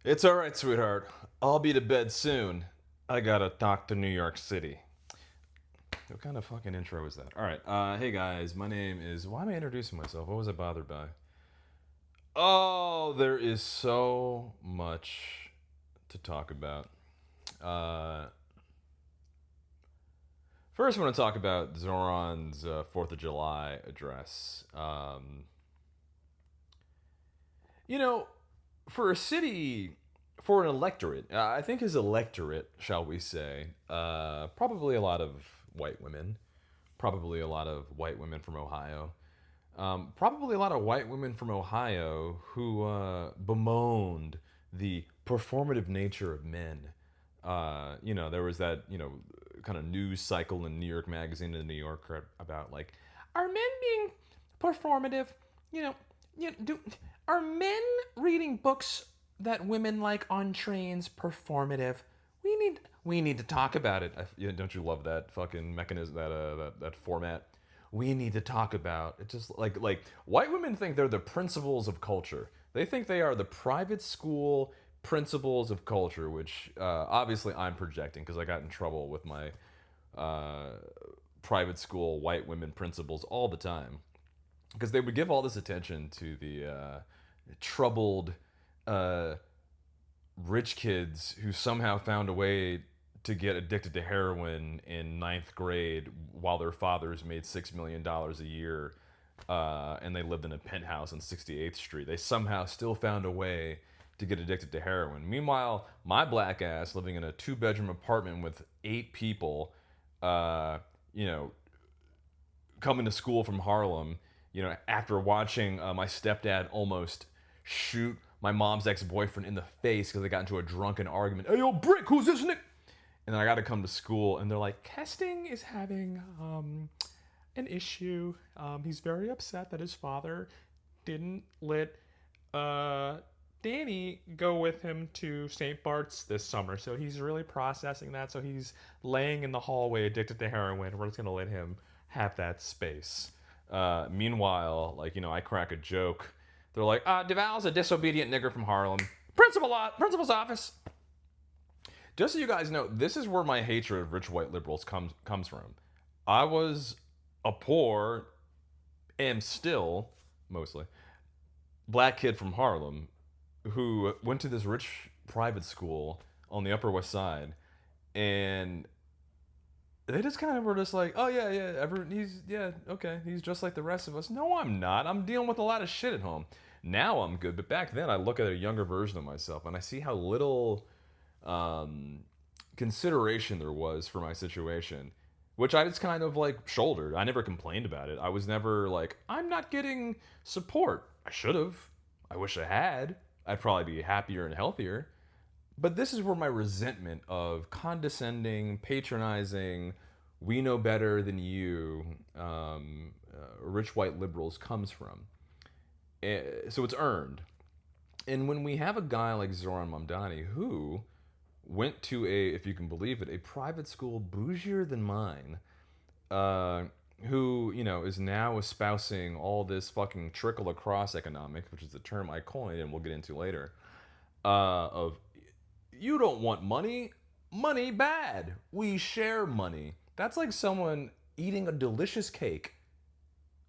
It's all right, sweetheart. I'll be to bed soon. I gotta talk to New York City. What kind of fucking intro is that? All right. Hey guys, my name is. Why am I introducing myself? What was I bothered by? Oh, there is so much to talk about. Uh, First, I want to talk about Zohran's 4th of July address. You know, for a city, for an electorate, I think his electorate, shall we say, probably a lot of white women, probably a lot of white women from Ohio, probably a lot of white women from Ohio who bemoaned the performative nature of men. There was that, kind of news cycle in New York Magazine and the New Yorker about like, are men being performative? You know, do are men reading books that women like on trains performative? We need to talk about it. Don't you love that fucking mechanism, that format? We need to talk about it. Just like white women think they're the principles of culture. They think they are the private school principles of culture, which obviously I'm projecting because I got in trouble with my uh, private school white women principals all the time because they would give all this attention to the troubled uh, rich kids who somehow found a way to get addicted to heroin in ninth grade while their fathers made $6 million a year and they lived in a penthouse on 68th Street. They somehow still found a way to get addicted to heroin. Meanwhile, my black ass living in a 2-bedroom apartment with 8 people, uh, you know, coming to school from Harlem, after watching my stepdad almost shoot my mom's ex-boyfriend in the face because they got into a drunken argument. Hey, yo, Brick, who's this nigga? And then I got to come to school, and they're like, Kesting is having an issue. He's very upset that his father didn't let Danny go with him to St. Bart's this summer. So he's really processing that. So he's laying in the hallway addicted to heroin. We're just going to let him have that space. Meanwhile, I crack a joke. They're like, DeVal's a disobedient nigger from Harlem. Principal's office. Just so you guys know, this is where my hatred of rich white liberals comes from. I was a poor, am still, mostly, black kid from Harlem who went to this rich private school on the Upper West Side, and they just kind of were just like, oh okay, he's just like the rest of us. No, I'm not. I'm dealing with a lot of shit at home. Now I'm good, but back then I look at a younger version of myself and I see how little consideration there was for my situation, which I just kind of like shouldered. I never complained about it. I was never like, I'm not getting support. I should have. I wish I had. I'd probably be happier and healthier. But this is where my resentment of condescending, patronizing, we know better than you, rich white liberals comes from. So it's earned. And when we have a guy like Zohran Mamdani who went to if you can believe it, a private school bougier than mine, who, is now espousing all this fucking trickle-across economics, which is a term I coined and we'll get into later, of you don't want money, money bad. We share money. That's like someone eating a delicious cake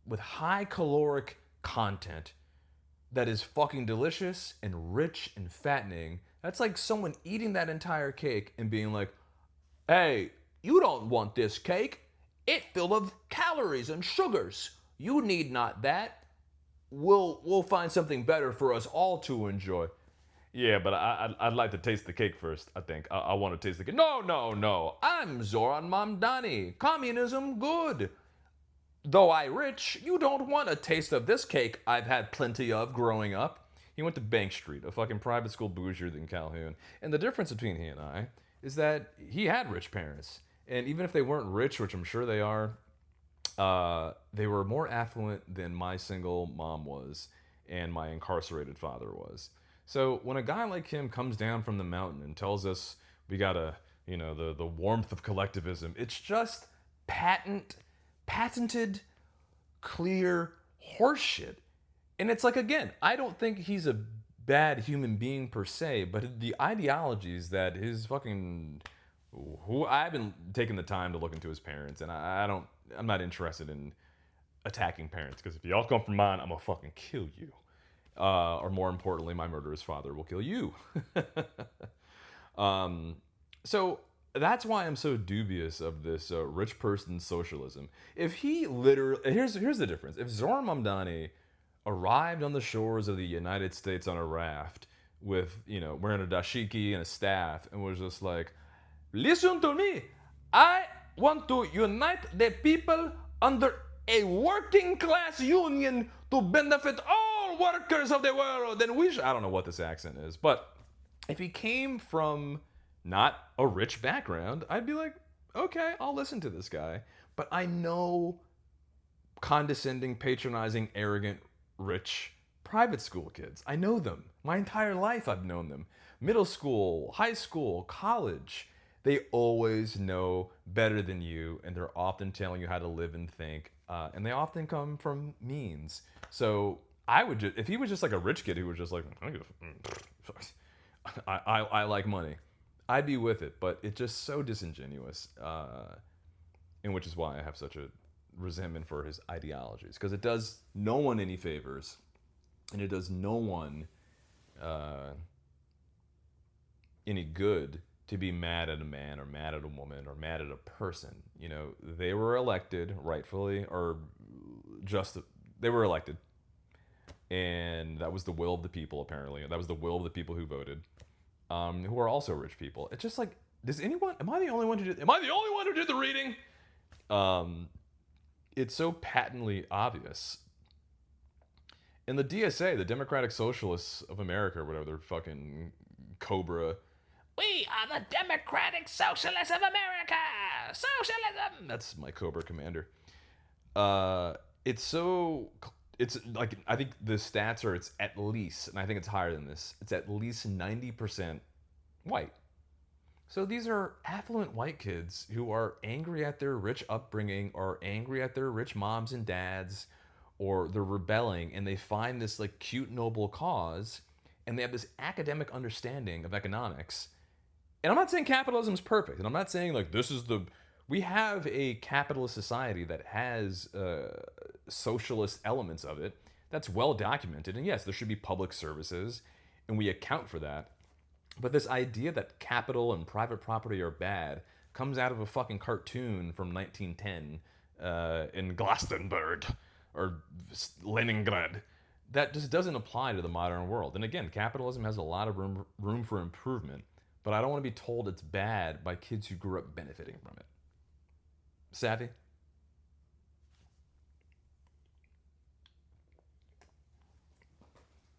with high caloric content that is fucking delicious and rich and fattening. That's like someone eating that entire cake and being like, hey, you don't want this cake. It's filled of calories and sugars. You need not that. We'll find something better for us all to enjoy. Yeah, but I'd like to taste the cake first, I think. I want to taste the cake. No. I'm Zohran Mamdani. Communism good. Though I rich, you don't want a taste of this cake I've had plenty of growing up. He went to Bank Street, a fucking private school bougier than Calhoun. And the difference between he and I is that he had rich parents. And even if they weren't rich, which I'm sure they are, they were more affluent than my single mom was and my incarcerated father was. So when a guy like him comes down from the mountain and tells us we gotta, the warmth of collectivism, it's just patented, clear horseshit. And it's like, again, I don't think he's a bad human being per se, but the ideologies that his fucking who I've been taking the time to look into his parents, and I'm not interested in attacking parents because if y'all come from mine, I'm gonna fucking kill you. Or more importantly, my murderous father will kill you. um, so that's why I'm so dubious of this rich person socialism. If he literally, here's the difference. If Zohran Mamdani arrived on the shores of the United States on a raft with, wearing a dashiki and a staff and was just like, listen to me, I want to unite the people under a working class union to benefit all workers of the world, then I don't know what this accent is, but if he came from not a rich background, I'd be like, okay, I'll listen to this guy. But I know condescending, patronizing, arrogant, rich private school kids. I know them. My entire life I've known them. Middle school, high school, college. They always know better than you, and they're often telling you how to live and think, and they often come from means. So I would just, if he was just like a rich kid who was just like, I like money, I'd be with it. But it's just so disingenuous, and which is why I have such a resentment for his ideologies, because it does no one any favors, and it does no one any good to be mad at a man or mad at a woman or mad at a person. They were elected rightfully, or just they were elected, and that was the will of the people. Apparently, that was the will of the people who voted, who are also rich people. It's just like, am I the only one who did the reading? It's so patently obvious. In the DSA, the Democratic Socialists of America, or whatever their fucking Cobra, we are the Democratic Socialists of America! Socialism! That's my Cobra commander. It's like, I think the stats are, it's at least, and I think it's higher than this, it's at least 90% white. So these are affluent white kids who are angry at their rich upbringing, or angry at their rich moms and dads, or they're rebelling, and they find this like cute, noble cause, and they have this academic understanding of economics. And I'm not saying capitalism is perfect, and I'm not saying like we have a capitalist society that has socialist elements of it that's well documented, and yes, there should be public services, and we account for that. But this idea that capital and private property are bad comes out of a fucking cartoon from 1910 in Glastonbury or Leningrad. That just doesn't apply to the modern world. And again, capitalism has a lot of room for improvement, but I don't want to be told it's bad by kids who grew up benefiting from it. Savvy?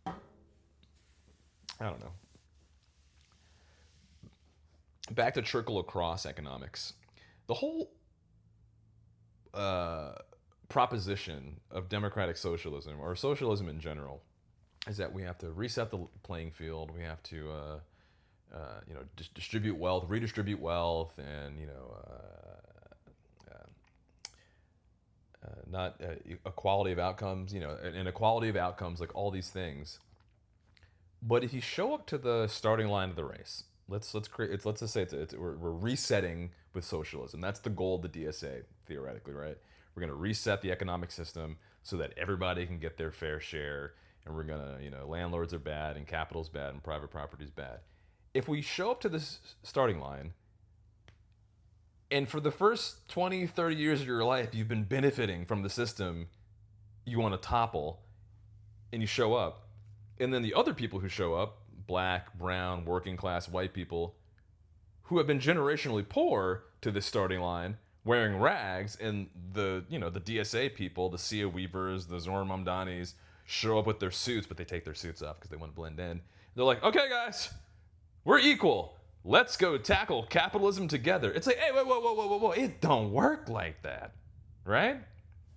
I don't know. Back to trickle-across economics. The whole proposition of democratic socialism, or socialism in general, is that we have to reset the playing field. We have to, distribute wealth, redistribute wealth, and not equality of outcomes. An equality of outcomes, like all these things. But if you show up to the starting line of the race, let's just say we're resetting with socialism. That's the goal of the DSA, theoretically, right? We're going to reset the economic system so that everybody can get their fair share, and we're going to, landlords are bad, and capital's bad, and private property's bad. If we show up to this starting line, and for the first 20, 30 years of your life, you've been benefiting from the system you want to topple, and you show up, and then the other people who show up, black, brown, working class, white people, who have been generationally poor to this starting line, wearing rags, and the DSA people, the Sia Weavers, the Zohran Mamdanis, show up with their suits, but they take their suits off because they want to blend in. They're like, okay, guys, we're equal. Let's go tackle capitalism together. It's like, hey, whoa. It don't work like that, right?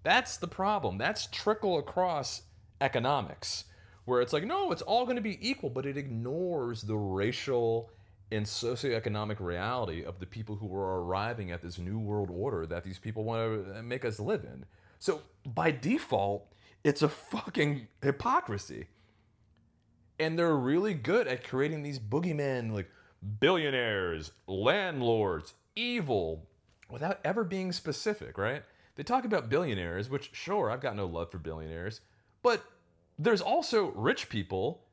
That's the problem. That's trickle-across economics, where it's like, no, it's all going to be equal, but it ignores the racial and socioeconomic reality of the people who are arriving at this new world order that these people want to make us live in. So by default, it's a fucking hypocrisy. And they're really good at creating these boogeymen like billionaires, landlords, evil, without ever being specific, right? They talk about billionaires, which, sure, I've got no love for billionaires, but there's also rich people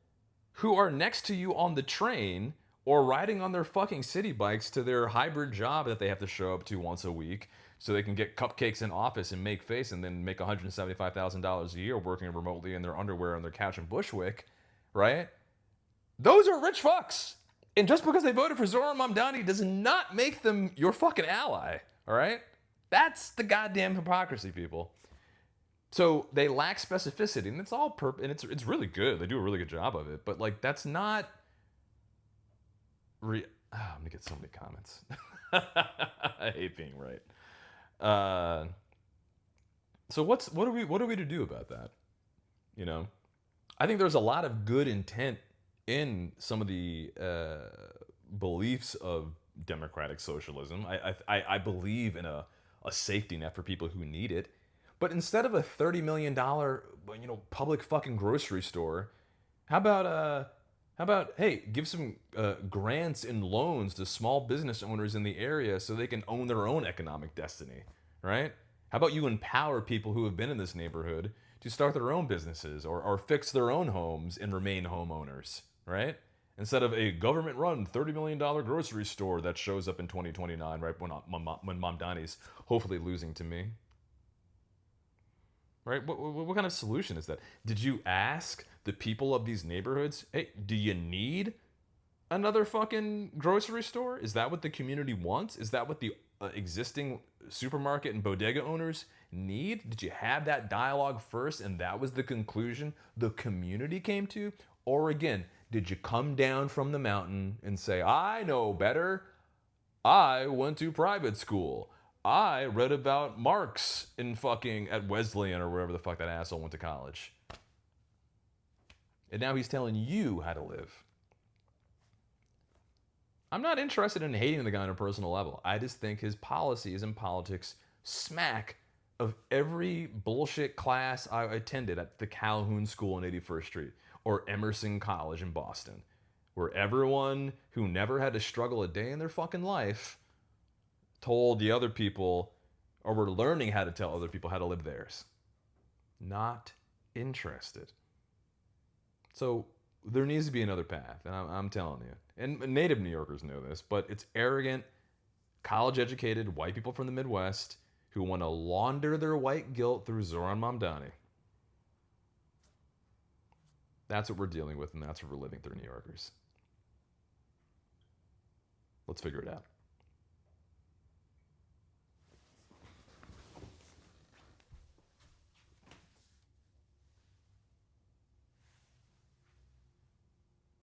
who are next to you on the train or riding on their fucking city bikes to their hybrid job that they have to show up to once a week so they can get cupcakes in office and make face and then make $175,000 a year working remotely in their underwear on their couch in Bushwick, right? Those are rich fucks. And just because they voted for Zohran Mamdani does not make them your fucking ally, all right? That's the goddamn hypocrisy, people. So they lack specificity, and it's all and it's really good. They do a really good job of it, but like that's not. I'm gonna get so many comments. I hate being right. So what are we to do about that? You know, I think there's a lot of good intent in some of the beliefs of democratic socialism. I believe in a safety net for people who need it. But instead of a $30 million, public fucking grocery store, how about hey, give some grants and loans to small business owners in the area so they can own their own economic destiny, right? How about you empower people who have been in this neighborhood to start their own businesses or fix their own homes and remain homeowners, right? Instead of a government-run $30 million grocery store that shows up in 2029, right, when Mamdani's hopefully losing to me. Right? What kind of solution is that? Did you ask the people of these neighborhoods, hey, do you need another fucking grocery store? Is that what the community wants? Is that what the existing supermarket and bodega owners need? Did you have that dialogue first and that was the conclusion the community came to? Or again, did you come down from the mountain and say, I know better. I went to private school. I read about Marx in fucking at Wesleyan or wherever the fuck that asshole went to college. And now he's telling you how to live. I'm not interested in hating the guy on a personal level. I just think his policies and politics smack of every bullshit class I attended at the Calhoun School on 81st Street or Emerson College in Boston, where everyone who never had to struggle a day in their fucking life told the other people, or were learning how to tell other people how to live theirs. Not interested. So there needs to be another path, and I'm telling you. And native New Yorkers know this, but it's arrogant, college-educated white people from the Midwest who want to launder their white guilt through Zohran Mamdani. That's what we're dealing with, and that's what we're living through, New Yorkers. Let's figure it out.